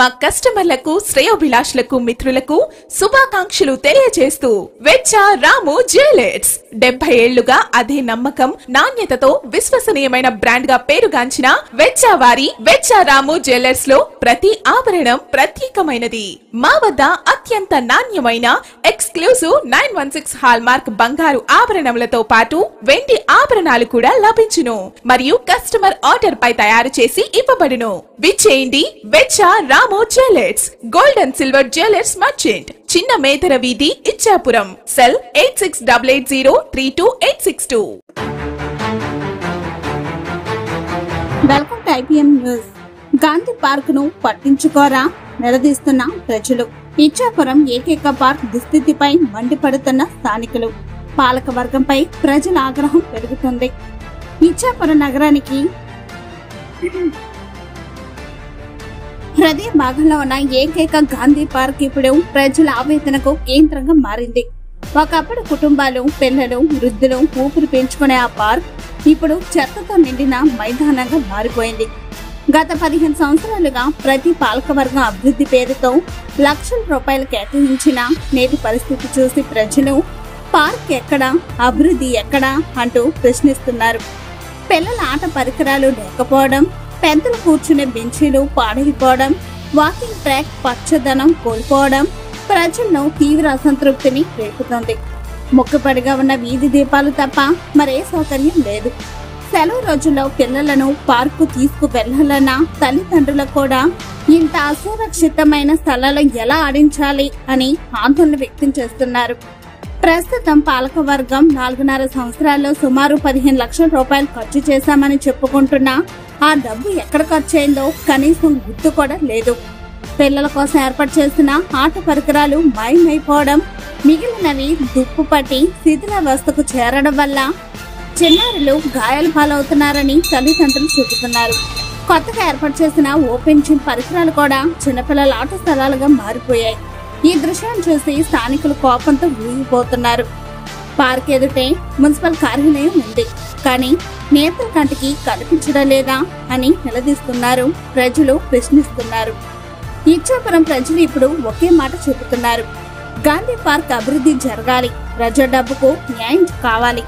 మా కస్టమర్లకు, శ్రేయోభిలాషులకు, మిత్రులకు శుభాకాంక్షలు తెలియజేస్తూ వెచ్చా రాము జ్యువెలర్స్ 70 ఏళ్లుగా అదే నమ్మకం, నాణ్యతతో విశ్వసనీయమైన బ్రాండ్ గా పేరుగాంచిన వెచ్చా వారి వెచ్చా రాము జ్యువెలర్స్ లో ప్రతి ఆభరణం ప్రత్యేకమైనది. మా వద్ద అత్యంత నాణ్యమైన ఎక్స్క్లూజివ్ 916 హాల్ మార్క్ బంగారు ఆభరణములతో పాటు వెండి ఆభరణాలు కూడా లభించును మరియు కస్టమర్ ఆర్డర్ పై తయారు చేసి ఇవ్వబడును. విచ్చేయండి Vechcha Ramu jewellers, gold and silver jewellers merchant, చిన్న మేదర వీధి, Ichchapuram. Cell 8688032862. Welcome to IPM news. Gandhi park ను పట్టించుకోరా నిలదీస్తున్న ప్రజలు. ఇచ్చాపురం ఏకైక పార్క్ దుస్థితిపై మండిపడుతున్న స్థానికులు. పాలక వర్గంపై ప్రజల ఆగ్రహం పెరుగుతుంది. ఇచ్చాపురం నగరానికి హృదయ భాగంలో ఉన్న ఏకైక గాంధీ పార్క్ ఇప్పుడు ప్రజల ఆవేదనకు కేంద్రంగా మారింది. ఒకప్పుడు కుటుంబాలు, పిల్లలు, వృద్ధులు ఊపిరి పీల్చుకునే ఆ పార్క్ ఇప్పుడు చెత్తతో నిండిన మైదానంగా మారిపోయింది. గత 15 సంవత్సరాలుగా ప్రతి పాలకవర్గం అభివృద్ధి పేరుతో లక్షల రూపాయలు కేటాయించిన నేటి పరిస్థితి చూసి ప్రజలు పార్క్ ఎక్కడా, అభివృద్ధి ఎక్కడా అంటూ ప్రశ్నిస్తున్నారు. పిల్లల ఆట పరికరాలు లేకపోవడం, పెద్దలు కూర్చునే బెంచీలు పాడైపోవడం, వాకింగ్ ట్రాక్ పచ్చదనం కోల్పోవడం ప్రజలను తీవ్ర అసంతృప్తిని రేపుతోంది. మొక్కుపడిగా ఉన్న వీధి దీపాలు తప్ప మరే సౌకర్యం లేదు. సెలవు రోజుల్లో పిల్లలను పార్కు తీసుకు వెళ్లాలన్న తల్లిదండ్రులకు కూడా ఇంత అసురక్షితమైన స్థలాల్లో ఎలా ఆడించాలి అని ఆందోళన వ్యక్తం చేస్తున్నారు. ప్రస్తుతం పాలకవర్గం 4.5 సంవత్సరాల్లో సుమారు 15 లక్షల రూపాయలు ఖర్చు చేశామని చెప్పుకుంటున్నా ఆ డబ్బు ఎక్కడ ఖర్చయిందో కనీసం గుర్తు కూడా లేదు. పిల్లల కోసం ఏర్పాటు చేసిన ఆట పరికరాలు మాయమైపోవడం, మిగిలినవి దుప్పు పట్టి శిథిలావస్థకు చేరడం వల్ల చిన్నారులు గాయాల పాలవుతున్నారని తల్లిదండ్రులు చెబుతున్నారు. కొత్తగా ఏర్పాటు చేసిన ఓపెన్ జిమ్ పరికరాలు కూడా చిన్నపిల్లల ఆట స్థలాలుగా మారిపోయాయి. ఈ దృశ్యాన్ని చూసి స్థానికులు కోపంతో ఊగిపోతున్నారు. పార్క్ ఎదుటే మున్సిపల్ కార్యాలయం ఉంది, కానీ నేతల కంటికి కనిపించడం లేదా అని నిలదీస్తున్నారు. ప్రజలు ప్రశ్నిస్తున్నారు. ఇచ్చాపురం ప్రజలు ఇప్పుడు ఒకే మాట చెబుతున్నారు. గాంధీ పార్క్ అభివృద్ధి జరగాలి, ప్రజా డబ్బుకు న్యాయం కావాలి.